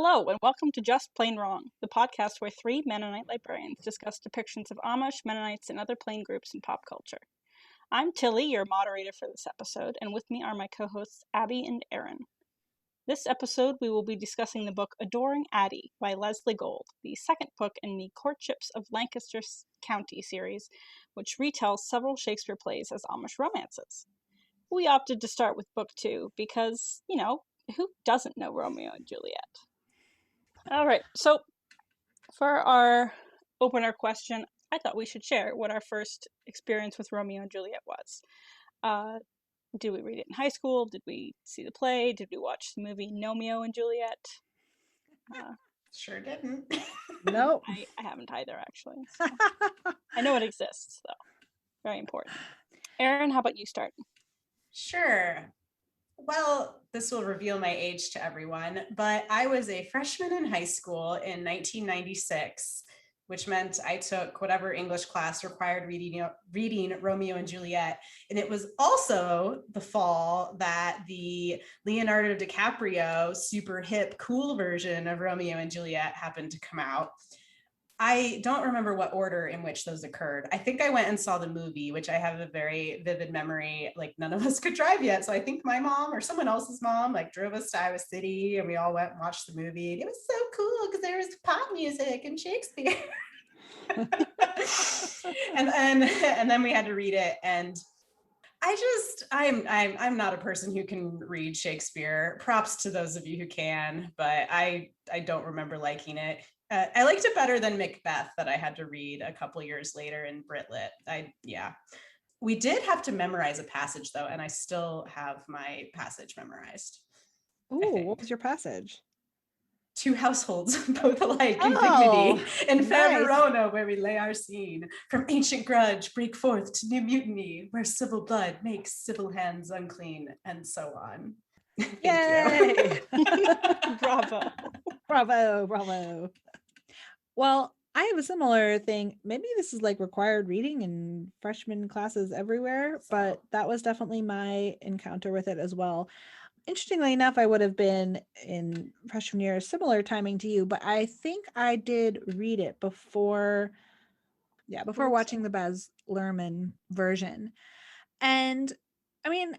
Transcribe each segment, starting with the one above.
Hello, and welcome to Just Plain Wrong, the podcast where three Mennonite librarians discuss depictions of Amish, Mennonites, and other plain groups in pop culture. I'm Tilly, your moderator for this episode, and with me are my co-hosts Abby and Aaron. This episode, we will be discussing the book Adoring Addie by Leslie Gould, the second book in the Courtships of Lancaster County series, which retells several Shakespeare plays as Amish romances. We opted to start with book 2 because, who doesn't know Romeo and Juliet? All right, so for our opener question, I thought we should share what our first experience with Romeo and Juliet was. Did we read it in high school? Did we see the play? Did we watch the movie Romeo and Juliet? Sure didn't. Nope. I haven't either, actually. So. I know it exists, though. Very important. Aaron, how about you start? Sure. Well, this will reveal my age to everyone, but I was a freshman in high school in 1996, which meant I took whatever English class required reading Romeo and Juliet. And it was also the fall that the Leonardo DiCaprio super hip, cool version of Romeo and Juliet happened to come out. I don't remember what order in which those occurred. I think I went and saw the movie, which I have a very vivid memory. Like, none of us could drive yet. So I think my mom or someone else's mom drove us to Iowa City, and we all went and watched the movie. And it was so cool because there was pop music and Shakespeare. and then we had to read it. And I'm not a person who can read Shakespeare. Props to those of you who can, but I don't remember liking it. I liked it better than Macbeth that I had to read a couple years later in Britlit. We did have to memorize a passage though, and I still have my passage memorized. Ooh, what was your passage? Two households, both alike in dignity, in fair Verona, where we lay our scene. From ancient grudge, break forth to new mutiny, where civil blood makes civil hands unclean, and so on. Yay! Bravo. Bravo. Well, I have a similar thing. Maybe this is required reading in freshman classes everywhere, but that was definitely my encounter with it as well. Interestingly enough, I would have been in freshman year, similar timing to you, but I think I did read it before watching the Baz Luhrmann version. And I mean,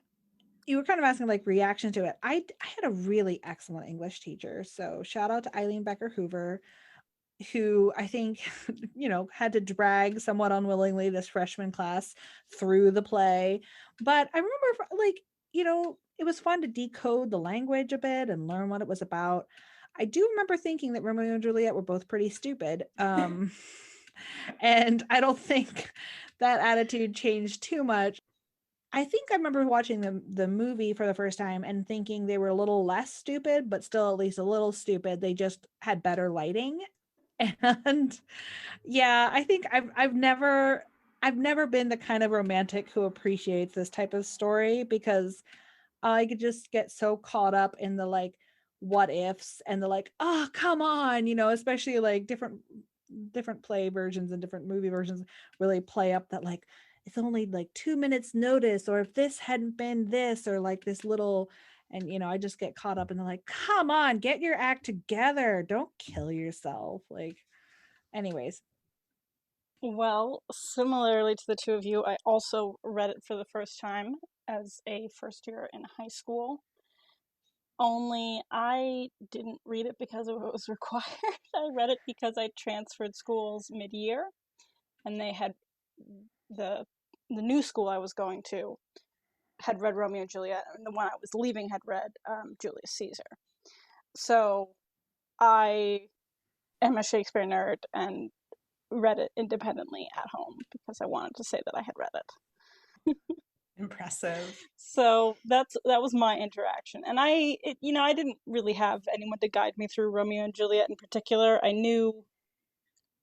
you were kind of asking reaction to it. I had a really excellent English teacher. So shout out to Eileen Becker Hoover, who I think, had to drag somewhat unwillingly this freshman class through the play. But I remember it was fun to decode the language a bit and learn what it was about. I do remember thinking that Romeo and Juliet were both pretty stupid. And I don't think that attitude changed too much. I think I remember watching the movie for the first time and thinking they were a little less stupid, but still at least a little stupid. They just had better lighting. And yeah, I think I've never been the kind of romantic who appreciates this type of story, because I could just get so caught up in the what ifs and the oh come on, especially different play versions and different movie versions really play up that it's only 2 minutes notice, or if this hadn't been this, or this little, and I just get caught up in the come on, get your act together, don't kill yourself. Anyways. Well, similarly to the two of you, I also read it for the first time as a first year in high school. Only I didn't read it because it was required. I read it because I transferred schools mid-year, and they had the new school I was going to had read Romeo and Juliet, and the one I was leaving had read Julius Caesar. So I am a Shakespeare nerd and read it independently at home because I wanted to say that I had read it. Impressive. So that was my interaction, and I didn't really have anyone to guide me through Romeo and Juliet in particular. I knew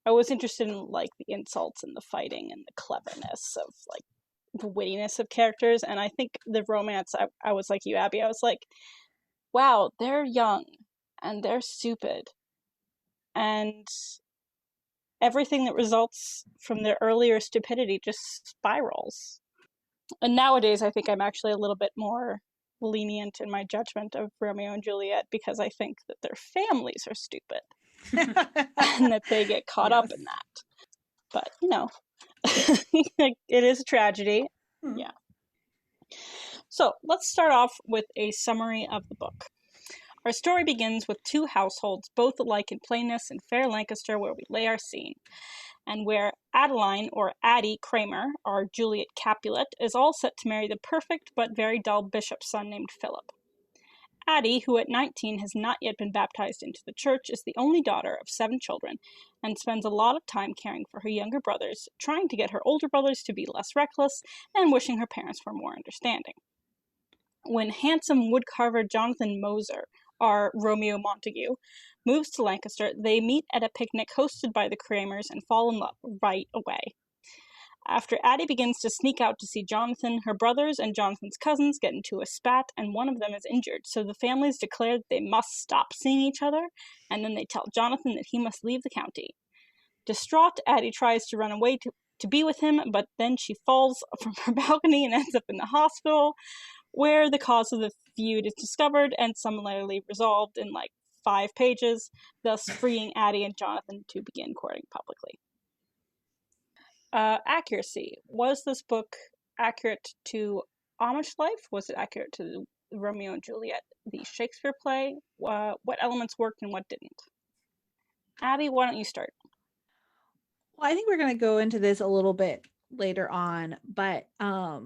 I was interested in the insults and the fighting and the cleverness of the wittiness of characters, and I think the romance, I was like you, Abby, I was like, wow, they're young and they're stupid, and everything that results from their earlier stupidity just spirals. And nowadays I think I'm actually a little bit more lenient in my judgment of Romeo and Juliet because I think that their families are stupid and that they get caught up in that. But, you know, it is a tragedy. Yeah. So let's start off with a summary of the book. Our story begins with two households, both alike in plainness in fair Lancaster, where we lay our scene, and where Adeline, or Addie Kramer, our Juliet Capulet, is all set to marry the perfect but very dull bishop's son named Philip. Addie, who at 19 has not yet been baptized into the church, is the only daughter of 7 children and spends a lot of time caring for her younger brothers, trying to get her older brothers to be less reckless, and wishing her parents were more understanding. When handsome woodcarver Jonathan Moser, our Romeo Montague, moves to Lancaster, they meet at a picnic hosted by the Kramers and fall in love right away. After Addie begins to sneak out to see Jonathan, her brothers and Jonathan's cousins get into a spat, and one of them is injured, so the families declare that they must stop seeing each other, and then they tell Jonathan that he must leave the county. Distraught, Addie tries to run away to be with him, but then she falls from her balcony and ends up in the hospital, where the cause of the feud is discovered and summarily resolved in like 5 pages, thus freeing Addie and Jonathan to begin courting publicly. Accuracy. Was this book accurate to Amish life? Was it accurate to Romeo and Juliet, the Shakespeare play? What elements worked and what didn't? Addie, why don't you start? Well, I think we're going to go into this a little bit later on, but I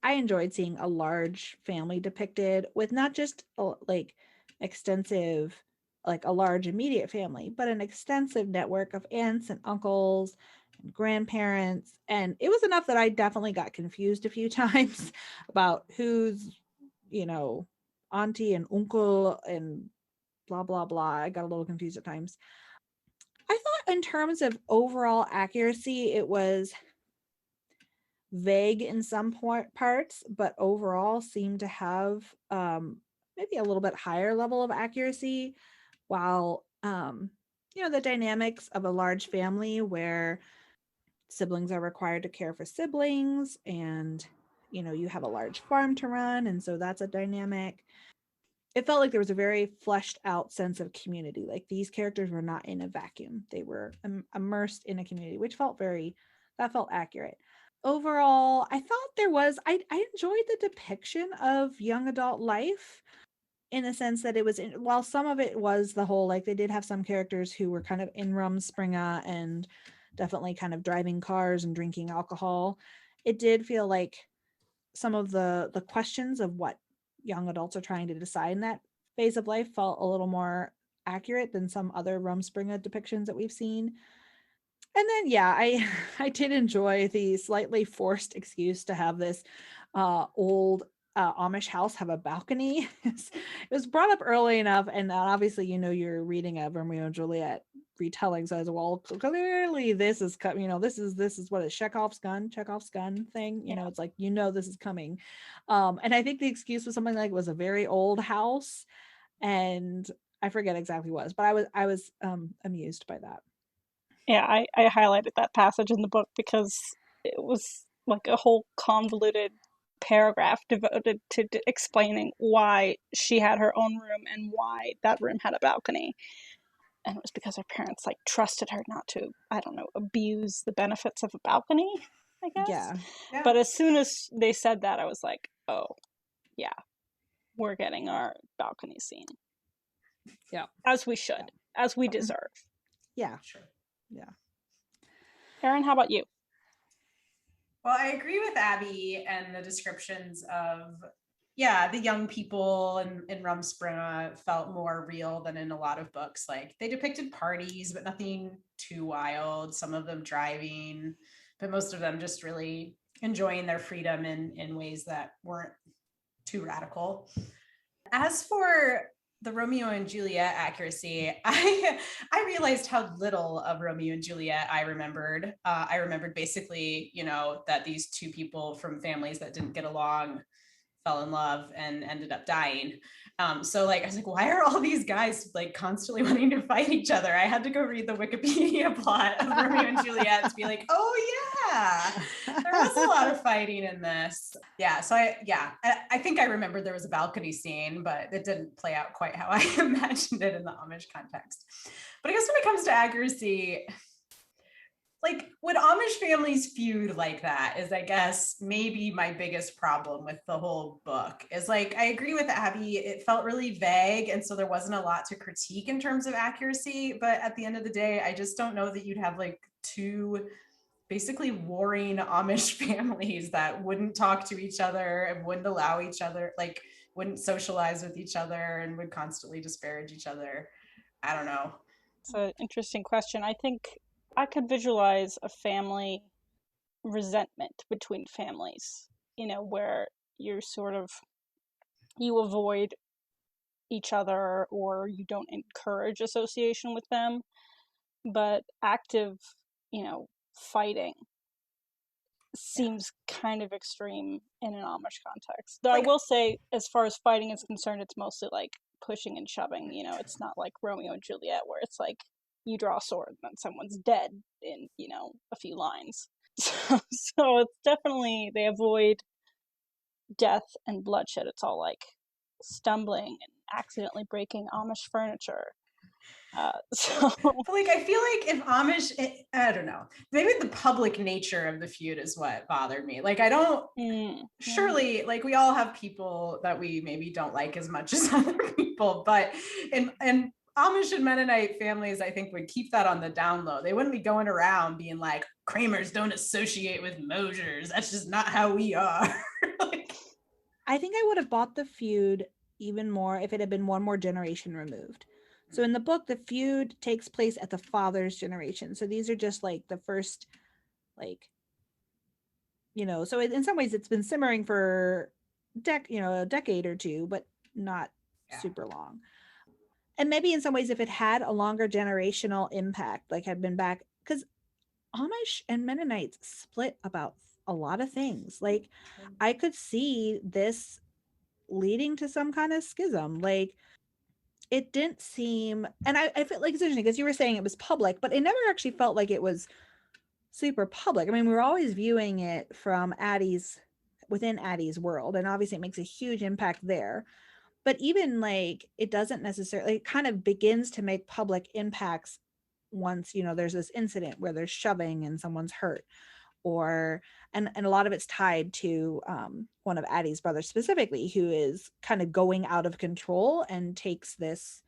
enjoyed seeing a large family depicted with not just like extensive, like a large immediate family, but an extensive network of aunts and uncles and grandparents. And it was enough that I definitely got confused a few times about who's, auntie and uncle and blah, blah, blah. I got a little confused at times. I thought in terms of overall accuracy, it was vague in some parts, but overall seemed to have maybe a little bit higher level of accuracy, while the dynamics of a large family where siblings are required to care for siblings, and you have a large farm to run, and so that's a dynamic. It felt like there was a very fleshed out sense of community. Like these characters were not in a vacuum. They were immersed in a community, which felt accurate. Overall, I thought I enjoyed the depiction of young adult life, in the sense that it was, while some of it was the whole, like they did have some characters who were kind of in Rumspringa and definitely kind of driving cars and drinking alcohol. It did feel like some of the questions of what young adults are trying to decide in that phase of life felt a little more accurate than some other Rumspringa depictions that we've seen. And then, yeah, I did enjoy the slightly forced excuse to have this old Amish house have a balcony. It was brought up early enough, and obviously, you're reading a Romeo and Juliet retelling, so as well, clearly this is this is what is Chekhov's gun thing. It's like this is coming, and I think the excuse was something like it was a very old house, and I forget exactly what it was, but I was amused by that. Yeah, I highlighted that passage in the book because it was like a whole convoluted paragraph devoted to explaining why she had her own room and why that room had a balcony. And it was because her parents like trusted her not to, I don't know, abuse the benefits of a balcony, I guess. Yeah. But as soon as they said that, I was like, oh, yeah, we're getting our balcony scene. Yeah. As we should, as we deserve. Yeah. Sure. Yeah. Erin, how about you? Well, I agree with Abby and the descriptions of, the young people in Rumspringa felt more real than in a lot of books. Like they depicted parties, but nothing too wild. Some of them driving, but most of them just really enjoying their freedom in ways that weren't too radical. As for the Romeo and Juliet accuracy, I realized how little of Romeo and Juliet I remembered. I remembered basically, that these two people from families that didn't get along fell in love and ended up dying. So like I was like, why are all these guys like constantly wanting to fight each other? I had to go read the Wikipedia plot of Romeo and Juliet to be like, oh yeah, there was a lot of fighting in this. Yeah, so I think I remembered there was a balcony scene, but it didn't play out quite how I imagined it in the Amish context. But I guess when it comes to accuracy, like, would Amish families feud like that is, I guess, maybe my biggest problem with the whole book is like, I agree with Abby. It felt really vague. And so there wasn't a lot to critique in terms of accuracy. But at the end of the day, I just don't know that you'd have like two basically warring Amish families that wouldn't talk to each other and wouldn't allow each other, like, wouldn't socialize with each other and would constantly disparage each other. I don't know. It's an interesting question. I think I could visualize a family resentment between families, where you're sort of, you avoid each other or you don't encourage association with them, but active, fighting seems kind of extreme in an Amish context. Though I will say, as far as fighting is concerned, it's mostly like pushing and shoving. It's not like Romeo and Juliet where it's like you draw a sword and then someone's dead in a few lines. So it's definitely, they avoid death and bloodshed. It's all like stumbling and accidentally breaking Amish furniture. But like, I feel like if Amish, I don't know, maybe the public nature of the feud is what bothered me. Like, I don't, surely, like, we all have people that we maybe don't like as much as other people, but and Amish and Mennonite families, I think, would keep that on the down low. They wouldn't be going around being like, Kramers don't associate with Mosiers. That's just not how we are. Like, I think I would have bought the feud even more if it had been one more generation removed. So in the book, the feud takes place at the father's generation. So these are just like the first, like, so in some ways it's been simmering for a decade or two, but not super long. And maybe in some ways, if it had a longer generational impact, like had been back, because Amish and Mennonites split about a lot of things. Like, I could see this leading to some kind of schism. Like, it didn't seem, and I felt like it's interesting because you were saying it was public, but it never actually felt like it was super public. I mean, we were always viewing it from within Addie's world, and obviously it makes a huge impact there. But even like, it doesn't necessarily, it kind of begins to make public impacts once, there's this incident where there's shoving and someone's hurt, and a lot of it's tied to one of Addie's brothers specifically, who is kind of going out of control and takes this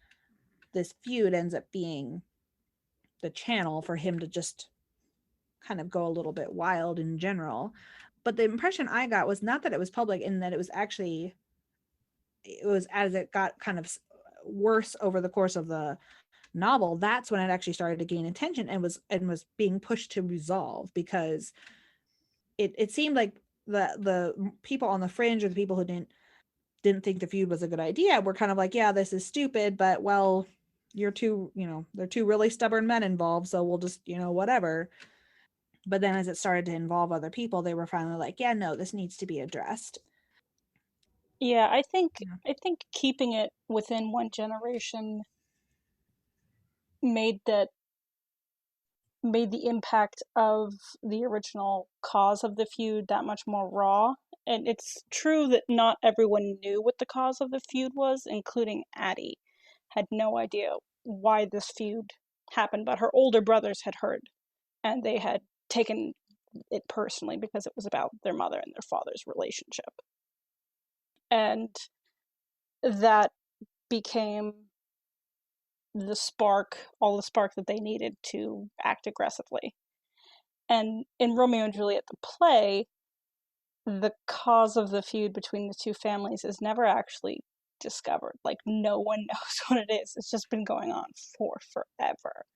feud, ends up being the channel for him to just kind of go a little bit wild in general. But the impression I got was not that it was public, and that it was as it got kind of worse over the course of the novel, that's when it actually started to gain attention and was being pushed to resolve, because it seemed like the people on the fringe, or the people who didn't think the feud was a good idea, were kind of like, yeah, this is stupid, but well, there are two really stubborn men involved, so we'll just, whatever. But then as it started to involve other people, they were finally like, yeah, no, this needs to be addressed. Yeah, I think keeping it within one generation made the impact of the original cause of the feud that much more raw. And it's true that not everyone knew what the cause of the feud was, including Addie had no idea why this feud happened, but her older brothers had heard, and they had taken it personally because it was about their mother and their father's relationship. And that became all the spark that they needed to act aggressively. And in Romeo and Juliet, the play, the cause of the feud between the two families is never actually discovered. Like, no one knows what it is. It's just been going on for forever.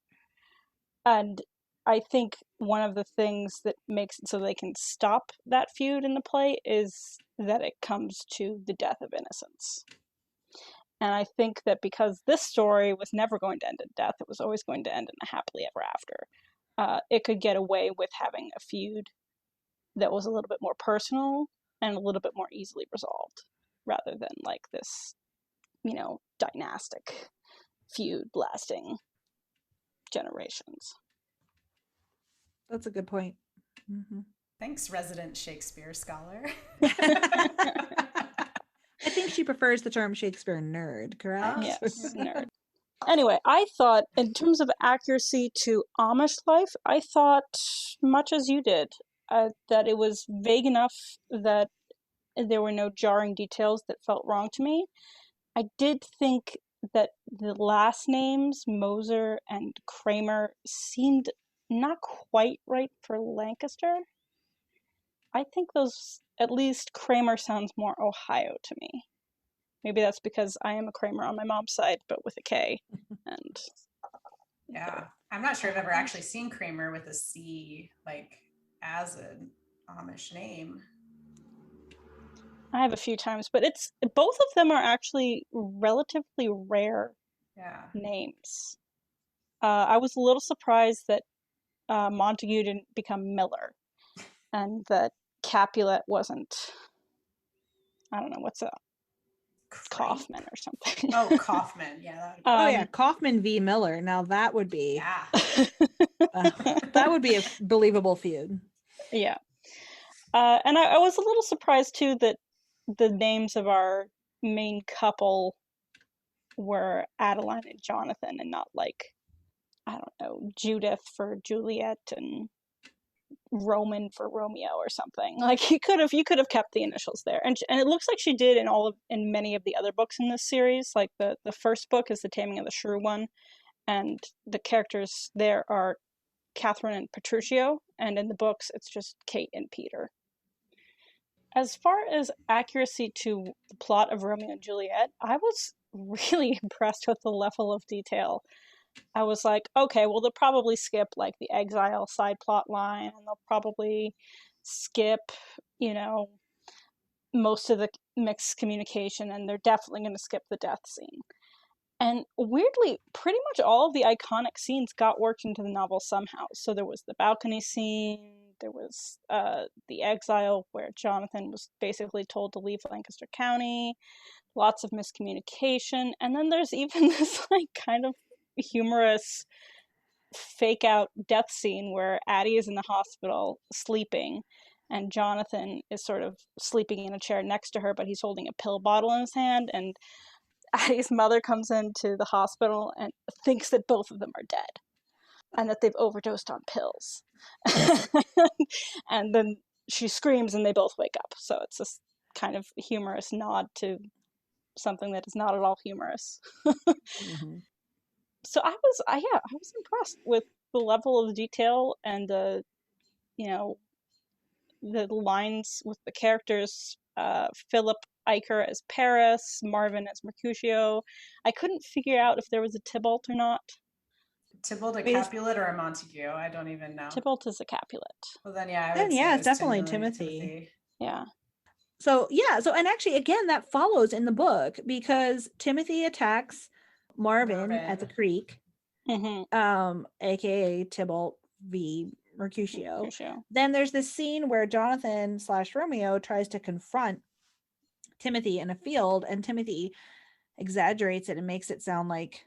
And I think one of the things that makes it so they can stop that feud in the play is that it comes to the death of innocence. And I think that because this story was never going to end in death, it was always going to end in a happily ever after, it could get away with having a feud that was a little bit more personal and a little bit more easily resolved. rather than like this, dynastic feud lasting generations. That's a good point. Mm-hmm. Thanks, resident Shakespeare scholar. I think she prefers the term Shakespeare nerd, correct? Yes, nerd. Anyway, I thought in terms of accuracy to Amish life, I thought much as you did, that it was vague enough that there were no jarring details that felt wrong to me. I did think that the last names, Moser and Kramer, seemed not quite right for Lancaster. I think those, at least Kramer sounds more Ohio to me. Maybe that's because I am a Kramer on my mom's side, but with a K. And yeah, I'm not sure I've ever actually seen Kramer with a C, like as an Amish name. I have a few times, but both of them are actually relatively rare names. I was a little surprised that Montague didn't become Miller, and that Capulet wasn't, I don't know, what's that? Kaufman or something. Oh, Kaufman. Yeah. Kaufman v. Miller. Now that would be that would be a believable feud. Yeah. And I was a little surprised too that the names of our main couple were Adeline and Jonathan, and not like, I don't know, Judith for Juliet and Roman for Romeo or something. Like you could have kept the initials there, and it looks like she did in many of the other books in this series. Like the first book is the Taming of the Shrew one, and the characters there are Catherine and Petruchio, and in the books it's just Kate and Peter. As far as accuracy to the plot of Romeo and Juliet, I was really impressed with the level of detail. I was like, okay, well, they'll probably skip like the exile side plot line, and they'll probably skip, most of the mixed communication, and they're definitely going to skip the death scene. And weirdly, pretty much all of the iconic scenes got worked into the novel somehow. So there was the balcony scene, there was the exile where Jonathan was basically told to leave Lancaster County, lots of miscommunication, and then there's even this like kind of humorous fake out death scene where Addie is in the hospital sleeping, and Jonathan is sort of sleeping in a chair next to her, but he's holding a pill bottle in his hand, and Addie's mother comes into the hospital and thinks that both of them are dead and that they've overdosed on pills. And then she screams and they both wake up. So it's this kind of humorous nod to something that is not at all humorous. Mm-hmm. So I was impressed with the level of detail and the lines with the characters. Philip Iker as Paris, Marvin as Mercutio. I couldn't figure out if there was a Tybalt or not. Tybalt a Capulet or a Montague? I don't even know. Tybalt is a Capulet. Well, then it's definitely Timothy. Yeah. So and actually, again, that follows in the book because Timothy attacks Marvin at the creek, aka Tybalt v. Mercutio. Then there's this scene where Jonathan / Romeo tries to confront Timothy in a field, and Timothy exaggerates it and makes it sound like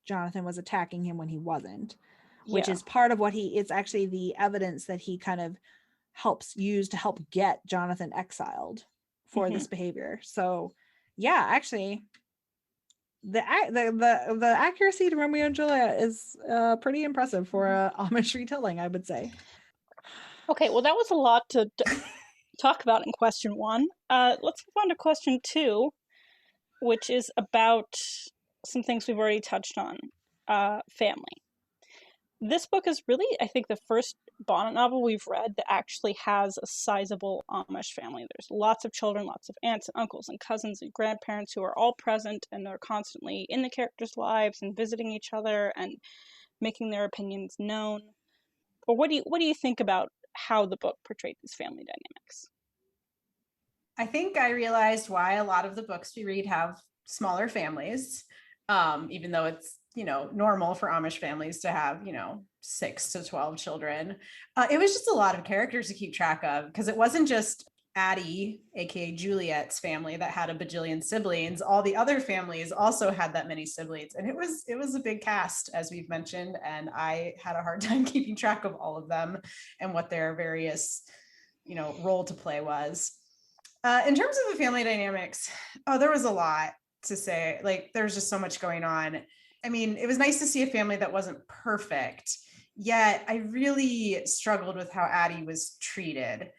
Jonathan was attacking him when he wasn't, which is part of what it's actually the evidence that he kind of helps use to help get Jonathan exiled for this behavior. So actually the accuracy to Romeo and Juliet is pretty impressive for a Amish retelling, I would say. Okay, well, that was a lot to talk about in question 1. Let's move on to question 2, which is about some things we've already touched on. Family. This book is really, I think, the first Bonnet novel we've read that actually has a sizable Amish family. There's lots of children, lots of aunts and uncles and cousins and grandparents who are all present, and they're constantly in the characters' lives and visiting each other and making their opinions known. Or what do you think about how the book portrayed these family dynamics? I think I realized why a lot of the books we read have smaller families, even though it's normal for Amish families to have 6 to 12 children. It was just a lot of characters to keep track of, because it wasn't just Addie, aka Juliet's family, that had a bajillion siblings, all the other families also had that many siblings, and it was a big cast, as we've mentioned, and I had a hard time keeping track of all of them and what their various, role to play was. In terms of the family dynamics, there was a lot to say. Like, there's just so much going on. I mean, it was nice to see a family that wasn't perfect, yet I really struggled with how Addie was treated.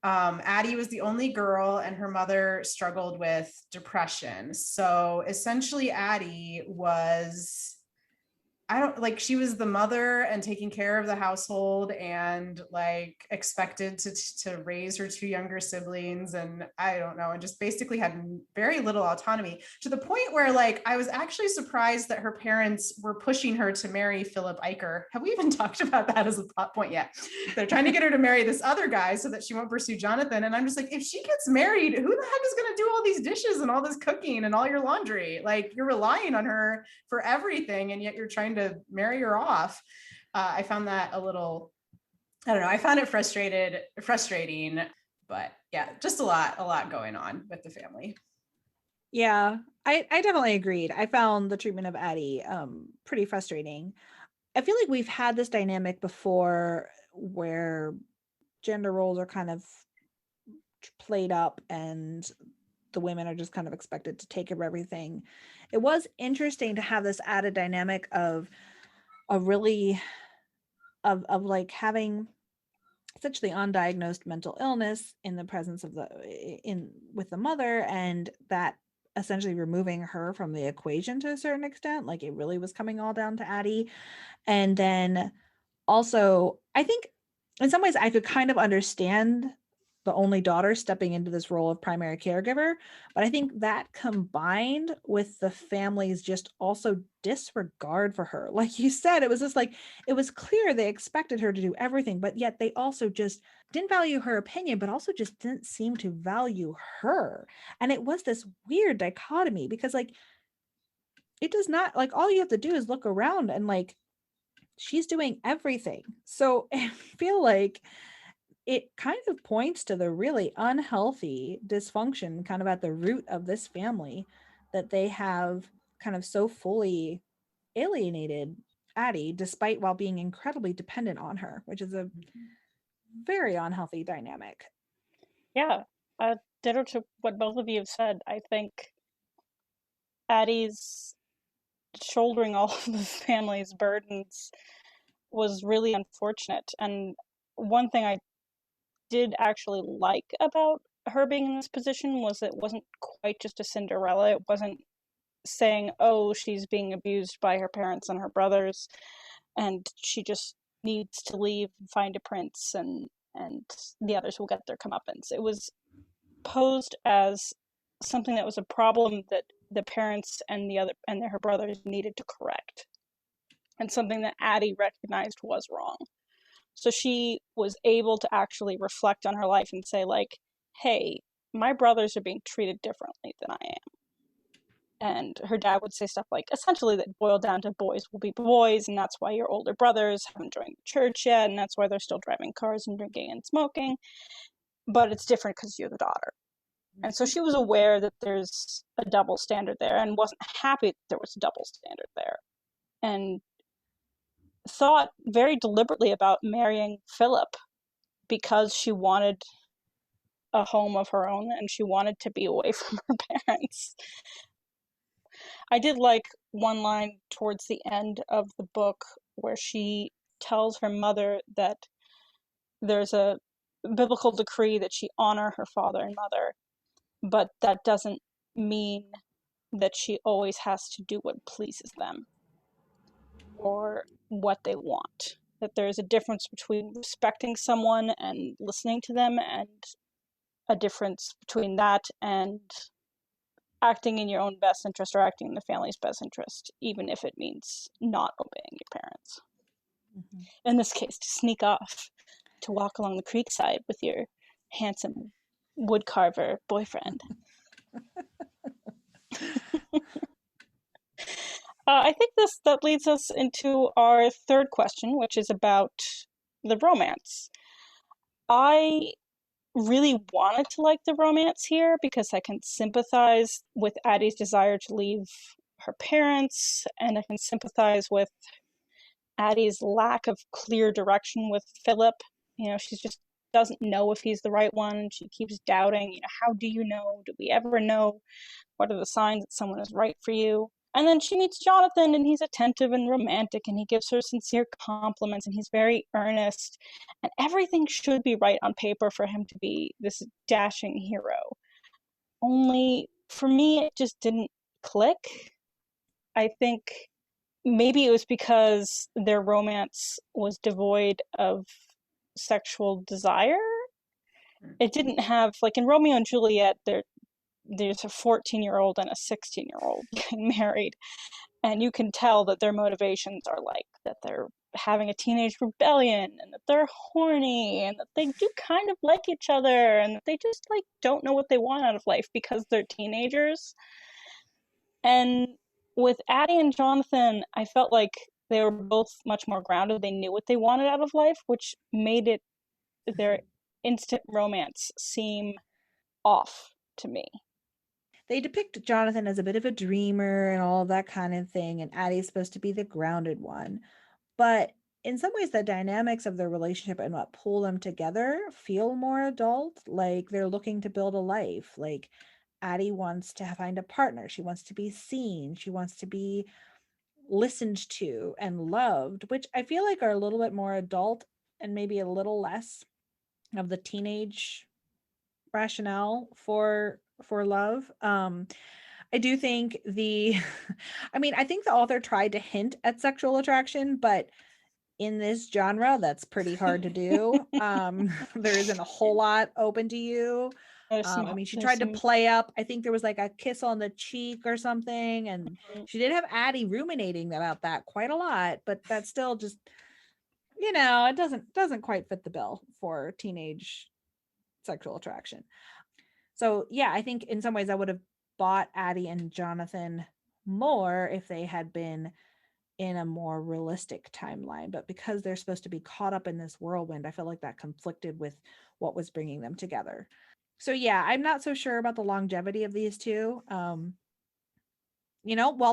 Addie was the only girl, and her mother struggled with depression. So essentially, Addie was, she was the mother and taking care of the household, and like expected to raise her two younger siblings, and I don't know, and just basically had very little autonomy, to the point where like I was actually surprised that her parents were pushing her to marry Philip Eicher. Have we even talked about that as a plot point yet? They're trying to get her to marry this other guy so that she won't pursue Jonathan, and I'm just like, if she gets married, who the heck is going to do all these dishes and all this cooking and all your laundry? Like, you're relying on her for everything, and yet you're trying to marry her off. I found that a little, I don't know, I found it frustrating, but yeah, just a lot going on with the family. Yeah, I definitely agreed. I found the treatment of Addie pretty frustrating. I feel like we've had this dynamic before where gender roles are kind of played up and the women are just kind of expected to take care of everything. It was interesting to have this added dynamic of a really of like having essentially undiagnosed mental illness in the presence of with the mother, and that essentially removing her from the equation to a certain extent. Like, it really was coming all down to Addie. And then also, I think in some ways I could kind of understand the only daughter stepping into this role of primary caregiver, but I think that combined with the family's just also disregard for her, like you said, it was just like, it was clear they expected her to do everything, but yet they also just didn't value her opinion, but also just didn't seem to value her. And it was this weird dichotomy, because like, it does not, like, all you have to do is look around and like, she's doing everything. So I feel like it kind of points to the really unhealthy dysfunction kind of at the root of this family, that they have kind of so fully alienated Addie, despite while being incredibly dependent on her, which is a very unhealthy dynamic. Yeah, ditto to what both of you have said. I think Addie's shouldering all of the family's burdens was really unfortunate. And one thing I did actually like about her being in this position was it wasn't quite just a Cinderella. It wasn't saying, oh, she's being abused by her parents and her brothers, and she just needs to leave and find a prince, and the others will get their comeuppance. It was posed as something that was a problem that the parents and her brothers needed to correct, and something that Addie recognized was wrong. So she was able to actually reflect on her life and say, like, hey, my brothers are being treated differently than I am. And her dad would say stuff like, essentially, that boiled down to boys will be boys, and that's why your older brothers haven't joined the church yet, and that's why they're still driving cars and drinking and smoking. But it's different because you're the daughter. And so she was aware that there's a double standard there, and wasn't happy that there was a double standard there. And thought very deliberately about marrying Philip because she wanted a home of her own and she wanted to be away from her parents. I did like one line towards the end of the book where she tells her mother that there's a biblical decree that she honor her father and mother, but that doesn't mean that she always has to do what pleases them or what they want. That there's a difference between respecting someone and listening to them, and a difference between that and acting in your own best interest or acting in the family's best interest, even if it means not obeying your parents. Mm-hmm. In this case, to sneak off to walk along the creekside with your handsome woodcarver boyfriend. I think that leads us into our third question, which is about the romance. I really wanted to like the romance here because I can sympathize with Addie's desire to leave her parents, and I can sympathize with Addie's lack of clear direction with Philip. She just doesn't know if he's the right one. She keeps doubting, how do you know? Do we ever know? What are the signs that someone is right for you? And then she meets Jonathan, and he's attentive and romantic, and he gives her sincere compliments, and he's very earnest. And everything should be right on paper for him to be this dashing hero. Only for me, it just didn't click. I think maybe it was because their romance was devoid of sexual desire. It didn't have, like in Romeo and Juliet, there's a 14-year-old and a 16-year-old getting married, and you can tell that their motivations are like that they're having a teenage rebellion, and that they're horny, and that they do kind of like each other, and that they just like don't know what they want out of life because they're teenagers. And with Addie and Jonathan, I felt like they were both much more grounded. They knew what they wanted out of life, which made their instant romance seem off to me. They depict Jonathan as a bit of a dreamer and all of that kind of thing, and Addie's supposed to be the grounded one. But in some ways, the dynamics of their relationship and what pull them together feel more adult, like they're looking to build a life. Like Addie wants to find a partner. She wants to be seen. She wants to be listened to and loved, which I feel like are a little bit more adult and maybe a little less of the teenage rationale for love. I do think I think the author tried to hint at sexual attraction, but in this genre, that's pretty hard to do. There isn't a whole lot open to you. She tried to play up. I think there was like a kiss on the cheek or something, and she did have Addie ruminating about that quite a lot, but that's still just, it doesn't quite fit the bill for teenage sexual attraction. So yeah, I think in some ways I would have bought Addie and Jonathan more if they had been in a more realistic timeline, but because they're supposed to be caught up in this whirlwind, I feel like that conflicted with what was bringing them together. So yeah, I'm not so sure about the longevity of these two. Well,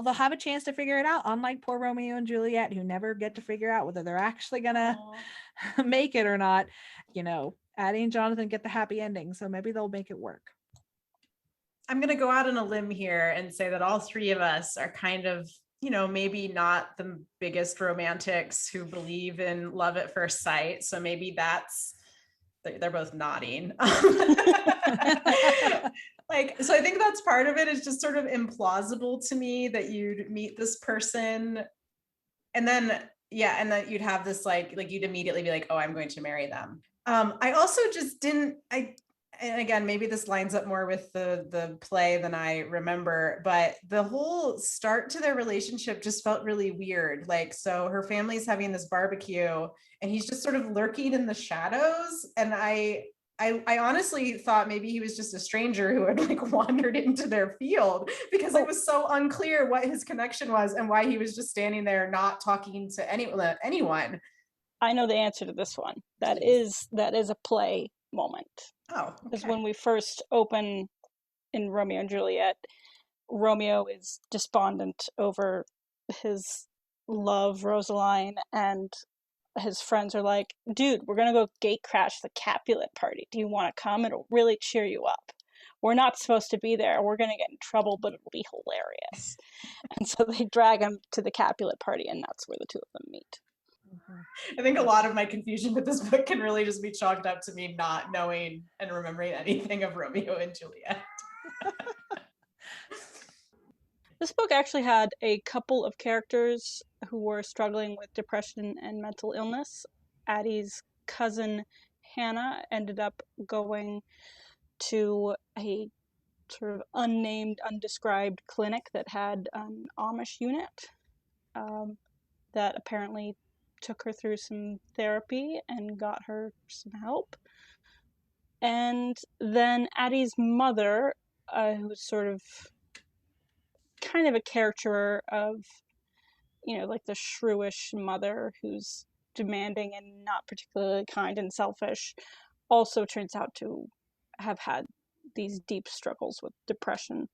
they'll have a chance to figure it out, unlike poor Romeo and Juliet, who never get to figure out whether they're actually gonna make it or not. Addie and Jonathan get the happy ending, so maybe they'll make it work. I'm going to go out on a limb here and say that all three of us are kind of, maybe not the biggest romantics who believe in love at first sight. So maybe they're both nodding. So I think that's part of it. Is just sort of implausible to me that you'd meet this person and then you'd have this like you'd immediately be like, oh, I'm going to marry them. I also just didn't, and again, maybe this lines up more with the play than I remember, but the whole start to their relationship just felt really weird. Like, so her family's having this barbecue and he's just sort of lurking in the shadows. And I honestly thought maybe he was just a stranger who had like wandered into their field, because it was so unclear what his connection was and why he was just standing there not talking to anyone. I know the answer to this one. That is a play moment. Oh, okay. Because when we first open in Romeo and Juliet, Romeo is despondent over his love, Rosaline, and his friends are like, dude, we're gonna go gate crash the Capulet party. Do you want to come? It'll really cheer you up. We're not supposed to be there. We're gonna get in trouble, but it'll be hilarious. And so they drag him to the Capulet party, and that's where the two of them meet. I think a lot of my confusion with this book can really just be chalked up to me not knowing and remembering anything of Romeo and Juliet. This book actually had a couple of characters who were struggling with depression and mental illness. Addie's cousin Hannah ended up going to a sort of unnamed, undescribed clinic that had an Amish unit that apparently took her through some therapy and got her some help. And then Addie's mother, who's sort of kind of a caricature of, like the shrewish mother who's demanding and not particularly kind and selfish, also turns out to have had these deep struggles with depression,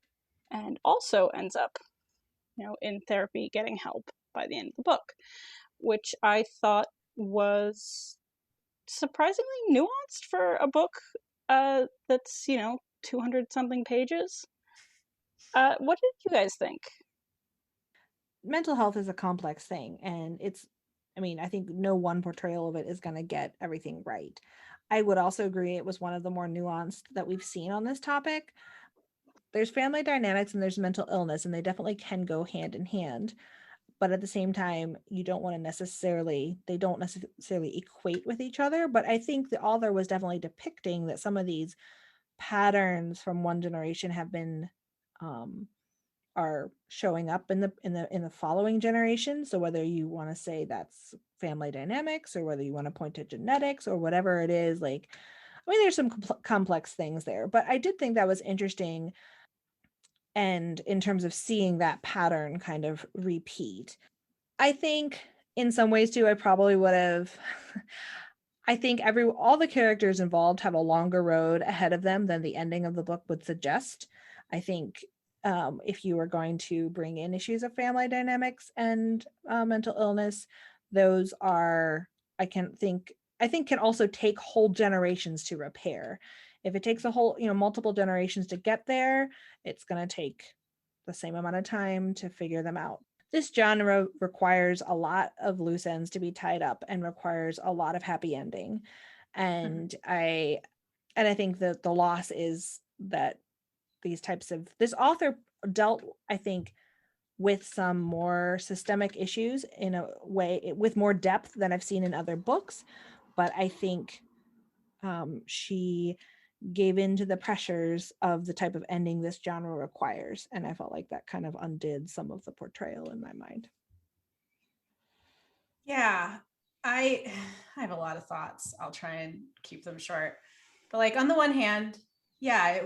and also ends up, in therapy getting help by the end of the book, which I thought was surprisingly nuanced for a book that's 200 something pages. What did you guys think? Mental health is a complex thing, and I think no one portrayal of it is going to get everything right. I would also agree it was one of the more nuanced that we've seen on this topic. There's family dynamics and there's mental illness, and they definitely can go hand in hand. But at the same time, they don't necessarily equate with each other. But I think the author was definitely depicting that some of these patterns from one generation have been are showing up in the following generation. So whether you want to say that's family dynamics, or whether you want to point to genetics, or whatever it is, there's some complex things there. But I did think that was interesting, and in terms of seeing that pattern kind of repeat, I think in some ways too, I probably would have. I think all the characters involved have a longer road ahead of them than the ending of the book would suggest. I think if you are going to bring in issues of family dynamics and mental illness, those are, I think can also take whole generations to repair. If it takes a whole, multiple generations to get there, it's going to take the same amount of time to figure them out. This genre requires a lot of loose ends to be tied up, and requires a lot of happy ending. And I think that the loss is that this author dealt, I think, with some more systemic issues in a way with more depth than I've seen in other books. But I think she gave in to the pressures of the type of ending this genre requires. And I felt like that kind of undid some of the portrayal in my mind. Yeah, I have a lot of thoughts. I'll try and keep them short. But on the one hand, yeah,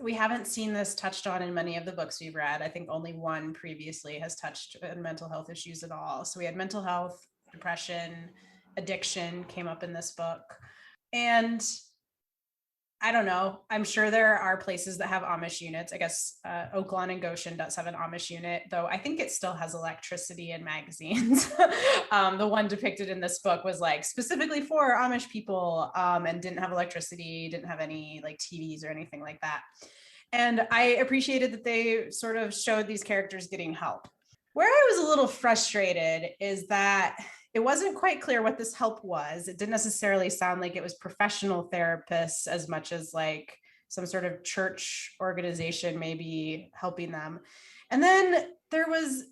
we haven't seen this touched on in many of the books we've read. I think only one previously has touched on mental health issues at all. So we had mental health, depression, addiction came up in this book. And I don't know. I'm sure there are places that have Amish units. I guess Oaklawn and Goshen does have an Amish unit, though I think it still has electricity and magazines. The one depicted in this book was specifically for Amish people, and didn't have electricity, didn't have any TVs or anything like that. And I appreciated that they sort of showed these characters getting help. Where I was a little frustrated is that it wasn't quite clear what this help was. It didn't necessarily sound like it was professional therapists as much as some sort of church organization maybe helping them. And then there was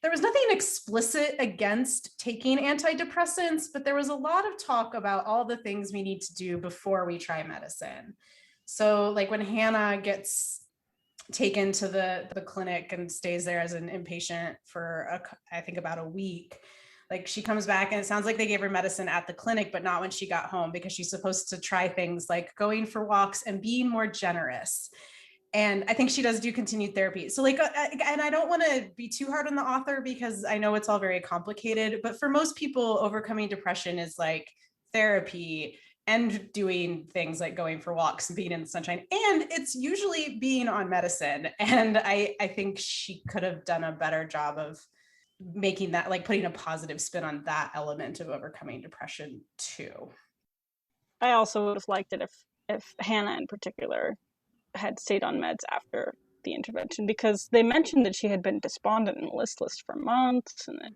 nothing explicit against taking antidepressants, but there was a lot of talk about all the things we need to do before we try medicine. So when Hannah gets taken to the clinic and stays there as an inpatient for I think about a week, she comes back and it sounds like they gave her medicine at the clinic, but not when she got home, because she's supposed to try things like going for walks and being more generous. And I think she does do continued therapy. So and I don't want to be too hard on the author, because I know it's all very complicated, but for most people, overcoming depression is therapy and doing things like going for walks and being in the sunshine. And it's usually being on medicine. And I think she could have done a better job of making that, putting a positive spin on that element of overcoming depression too. I also would have liked it if Hannah in particular had stayed on meds after the intervention, because they mentioned that she had been despondent and listless for months, and that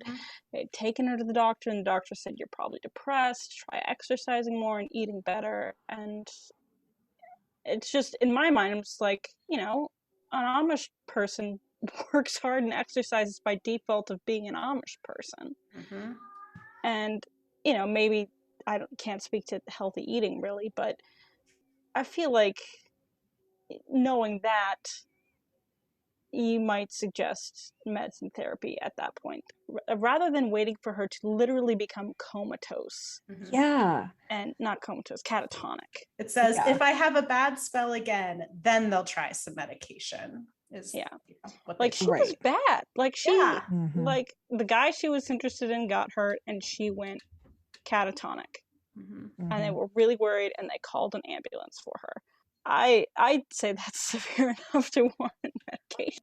they had taken her to the doctor, and the doctor said, "You're probably depressed, try exercising more and eating better." And it's just, in my mind, I'm just an Amish person works hard and exercises by default of being an Amish person. Mm-hmm. And maybe can't speak to healthy eating really, but I feel like knowing that, you might suggest medicine therapy at that point, rather than waiting for her to literally become comatose. Mm-hmm. Yeah. And not comatose, catatonic. It says, if I have a bad spell again, then they'll try some medication. She was bad. Mm-hmm. The guy she was interested in got hurt and she went catatonic. Mm-hmm. and they were really worried, and they called an ambulance for her. I'd say that's severe enough to warrant medication.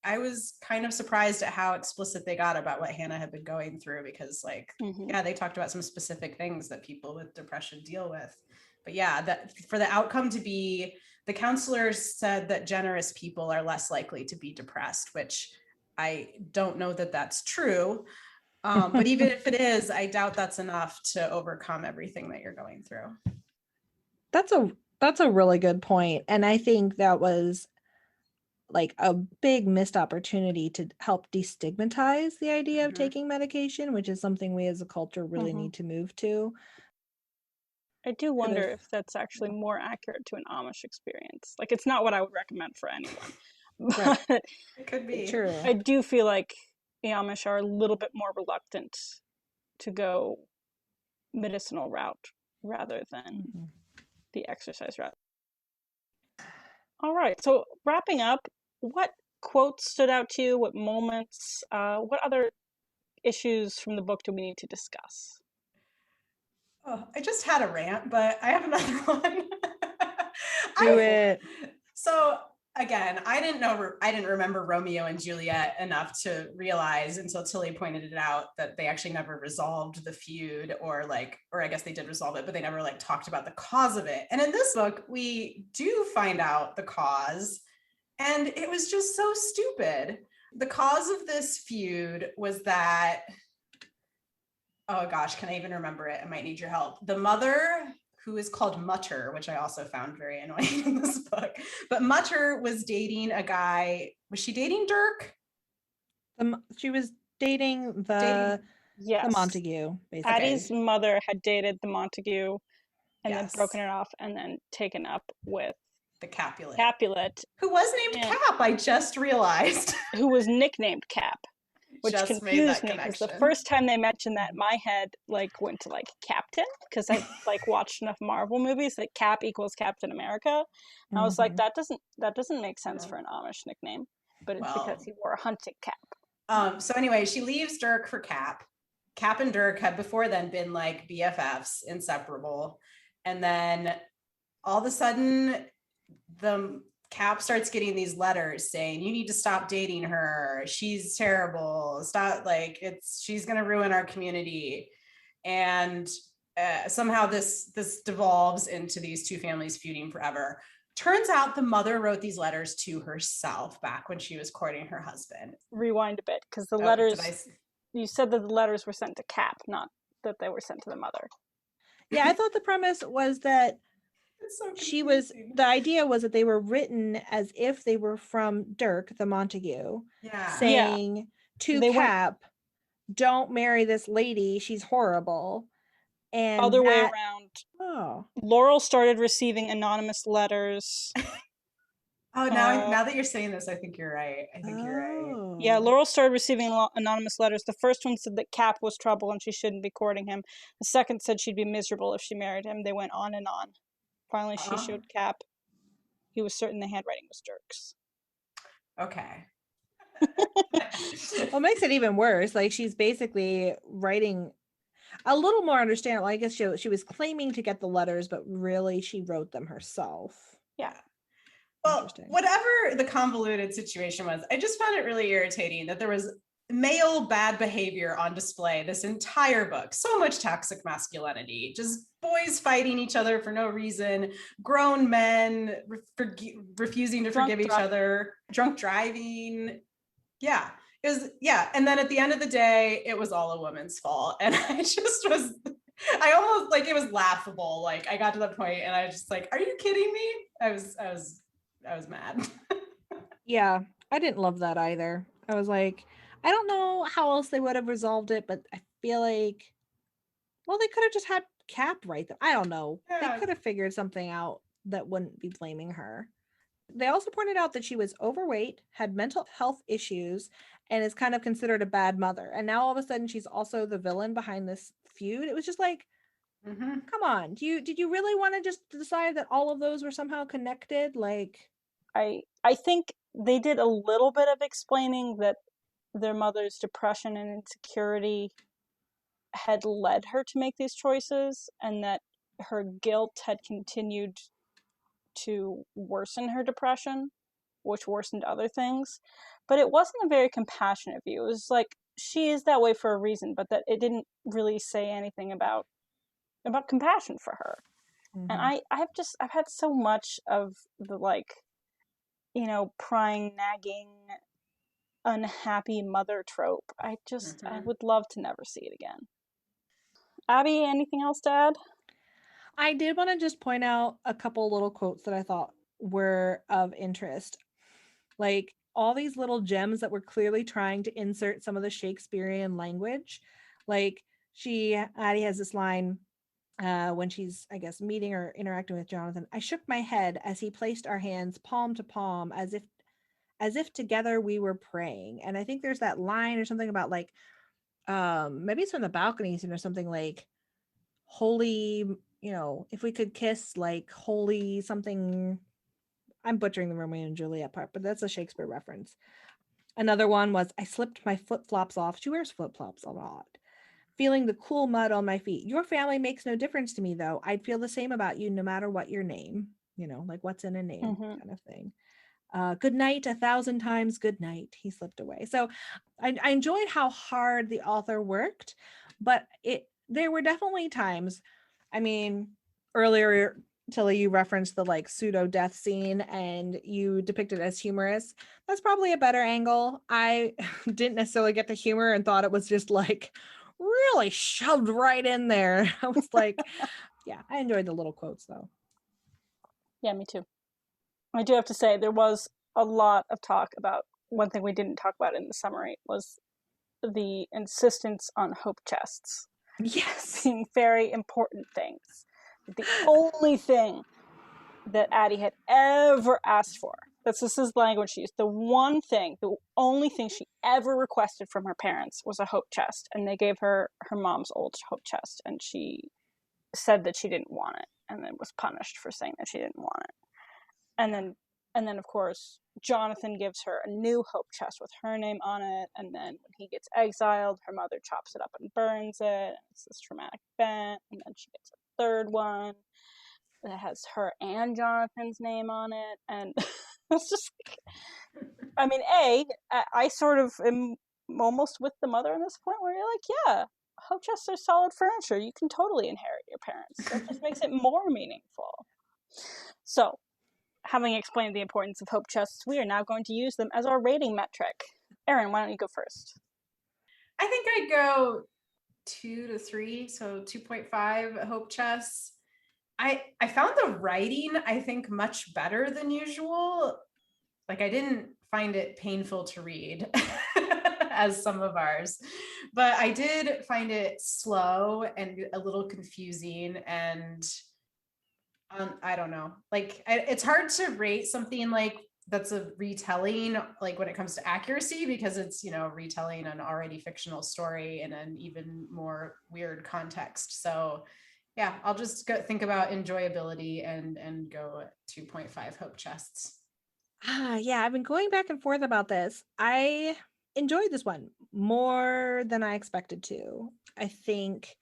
I was kind of surprised at how explicit they got about what Hannah had been going through, because yeah, they talked about some specific things that people with depression deal with. But yeah, that for the outcome to be, the counselors said that generous people are less likely to be depressed, which I don't know that that's true. But even if it is, I doubt that's enough to overcome everything that you're going through. That's a really good point. And I think that was like a big missed opportunity to help destigmatize the idea of taking medication, which is something we as a culture really need to move to. I do wonder if that's actually more accurate to an Amish experience. Like, it's not what I would recommend for anyone. But it could be. True. I do feel like the Amish are a little bit more reluctant to go medicinal route rather than the exercise route. All right, so wrapping up, what quotes stood out to you? What moments? What other issues from the book do we need to discuss? Oh, I just had a rant, but I have another one. Do it. So again, I didn't remember Romeo and Juliet enough to realize until Tilly pointed it out that they actually never resolved the feud, or I guess they did resolve it, but they never talked about the cause of it. And in this book, we do find out the cause, and it was just so stupid. The cause of this feud was that, oh gosh, can I even remember it? I might need your help. The mother, who is called Mutter, which I also found very annoying in this book, but Mutter was dating a guy. Was she dating Dirk? She was dating the Montague, basically. Addie's mother had dated the Montague and then broken it off and then taken up with the Capulet. Who was named Cap, I just realized. Who was nicknamed Cap. Which just confused me, because the first time they mentioned that, my head went to Captain, because I watched enough Marvel movies that Cap equals Captain America. And I was like, that doesn't make sense for an Amish nickname, but it's because he wore a hunting cap. So anyway, she leaves Dirk for Cap. Cap and Dirk had before then been BFFs, inseparable, and then all of a sudden the Cap starts getting these letters saying, you need to stop dating her. She's terrible. Stop, she's going to ruin our community. And somehow this devolves into these two families feuding forever. Turns out the mother wrote these letters to herself back when she was courting her husband. Rewind a bit, because the letters, you said that the letters were sent to Cap, not that they were sent to the mother. Yeah, I thought the premise was that the idea was that they were written as if they were from Dirk, the Montague, saying to Cap, don't marry this lady, she's horrible. And other way around. Laurel started receiving anonymous letters. Now that you're saying this, I think you're right. Yeah, Laurel started receiving anonymous letters. The first one said that Cap was trouble and she shouldn't be courting him. The second said she'd be miserable if she married him. They went on and on. Finally, she showed Cap. He was certain the handwriting was Dirk's. Okay. What makes it even worse, she's basically writing a little more understandable. I guess she was claiming to get the letters, but really she wrote them herself. Yeah. Well, whatever the convoluted situation was, I just found it really irritating that there was male bad behavior on display this entire book. So much toxic masculinity, just boys fighting each other for no reason, grown men refusing to forgive each other, drunk driving. Yeah, it was, and then at the end of the day, it was all a woman's fault. And I just was, I almost, it was laughable. I got to the point and I was just are you kidding me? I was mad. Yeah, I didn't love that either. I was I don't know how else they would have resolved it, but I feel they could have just had Cap write them. I don't know. Yeah. They could have figured something out that wouldn't be blaming her. They also pointed out that she was overweight, had mental health issues, and is kind of considered a bad mother. And now all of a sudden she's also the villain behind this feud. It was just come on. Did you really want to just decide that all of those were somehow connected? I think they did a little bit of explaining that their mother's depression and insecurity had led her to make these choices, and that her guilt had continued to worsen her depression, which worsened other things. But it wasn't a very compassionate view. It was like, she is that way for a reason, but that it didn't really say anything about compassion for her. And I've had so much of the, like, prying, nagging, unhappy mother trope. I would love to never see it again. Abby, anything else to add? I did want to just point out a couple little quotes that I thought were of interest. Like all these little gems that were clearly trying to insert some of the Shakespearean language. Like Addie has this line when she's, I guess, meeting or interacting with Jonathan. I shook my head as he placed our hands palm to palm as if together we were praying. And I think there's that line or something about like, maybe it's from the balcony scene or something like, holy, if we could kiss, like holy something. I'm butchering the Romeo and Juliet part, but that's a Shakespeare reference. Another one was, I slipped my flip-flops off. She wears flip-flops a lot. Feeling the cool mud on my feet. Your family makes no difference to me, though. I'd feel the same about you no matter what your name, like what's in a name kind of thing. Good night, 1,000 times good night. He slipped away. So I enjoyed how hard the author worked, but there were definitely times, I mean, earlier, Tilly, you referenced the like pseudo death scene and you depicted it as humorous. That's probably a better angle. I didn't necessarily get the humor and thought it was just like really shoved right in there. I was like, yeah, I enjoyed the little quotes though. Yeah, me too. I do have to say, there was a lot of talk about, one thing we didn't talk about in the summary was the insistence on hope chests. Yes. Being very important things. The only thing that Addie had ever asked for, this is language she used, the only thing she ever requested from her parents was a hope chest. And they gave her mom's old hope chest. And she said that she didn't want it, and then was punished for saying that she didn't want it. And then of course Jonathan gives her a new hope chest with her name on it, and then when he gets exiled, her mother chops it up and burns it, and it's this traumatic event. And then she gets a third one that has her and Jonathan's name on it, and it's just, I mean, I sort of am almost with the mother in this point, where you're like, yeah, hope chests are solid furniture, you can totally inherit your parents. That just makes it more meaningful. So, having explained the importance of hope chests, we are now going to use them as our rating metric. Erin, why don't you go first? I think I'd go 2 to 3, so 2.5 hope chests. I found the writing, I think, much better than usual. Like, I didn't find it painful to read as some of ours, but I did find it slow and a little confusing. And I don't know, like, it's hard to rate something like that's a retelling, like when it comes to accuracy, because it's, retelling an already fictional story in an even more weird context. So yeah, I'll just think about enjoyability and go 2.5 hope chests. Yeah, I've been going back and forth about this. I enjoyed this one more than I expected to. I think,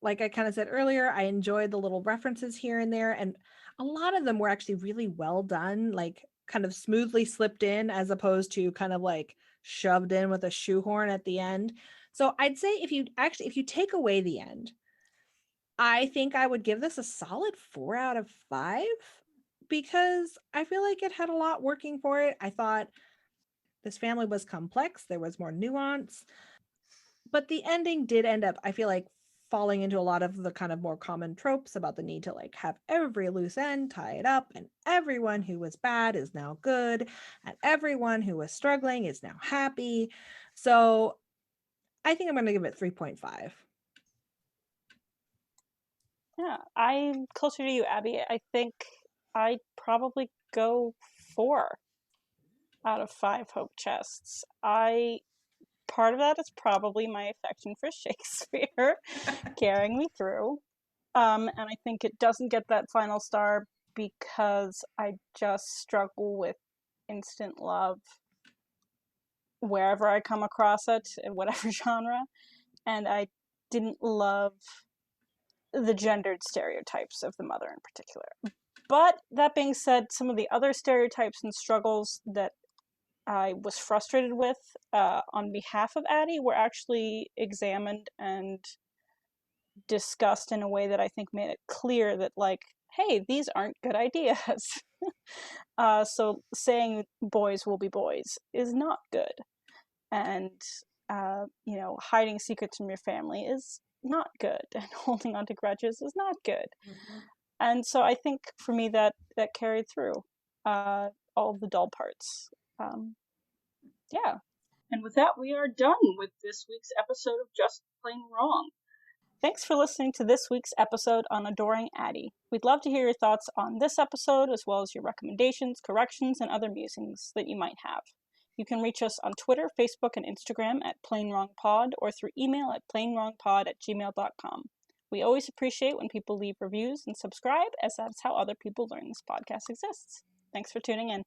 like I kind of said earlier, I enjoyed the little references here and there, and a lot of them were actually really well done, like kind of smoothly slipped in as opposed to kind of like shoved in with a shoehorn at the end. So I'd say if you take away the end, I think I would give this a solid 4 out of 5 because I feel like it had a lot working for it. I thought this family was complex, there was more nuance, but the ending did end up, I feel like, falling into a lot of the kind of more common tropes about the need to like have every loose end, tie it up, and everyone who was bad is now good, and everyone who was struggling is now happy. So I think I'm going to give it 3.5. Yeah, I'm closer to you, Abby. I think I'd probably go 4 out of 5 hope chests. Part of that is probably my affection for Shakespeare carrying me through. And I think it doesn't get that final star because I just struggle with instant love wherever I come across it, in whatever genre. And I didn't love the gendered stereotypes of the mother in particular. But that being said, some of the other stereotypes and struggles that I was frustrated with on behalf of Addie were actually examined and discussed in a way that I think made it clear that, like, hey, these aren't good ideas. So saying boys will be boys is not good. And, hiding secrets from your family is not good. And holding on to grudges is not good. Mm-hmm. And so I think for me that carried through all of the dull parts. Yeah. And with that, we are done with this week's episode of Just Plain Wrong. Thanks for listening to this week's episode on Adoring Addie. We'd love to hear your thoughts on this episode, as well as your recommendations, corrections, and other musings that you might have. You can reach us on Twitter, Facebook, and Instagram at plainwrongpod, or through email at plainwrongpod@gmail.com. We always appreciate when people leave reviews and subscribe, as that's how other people learn this podcast exists. Thanks for tuning in.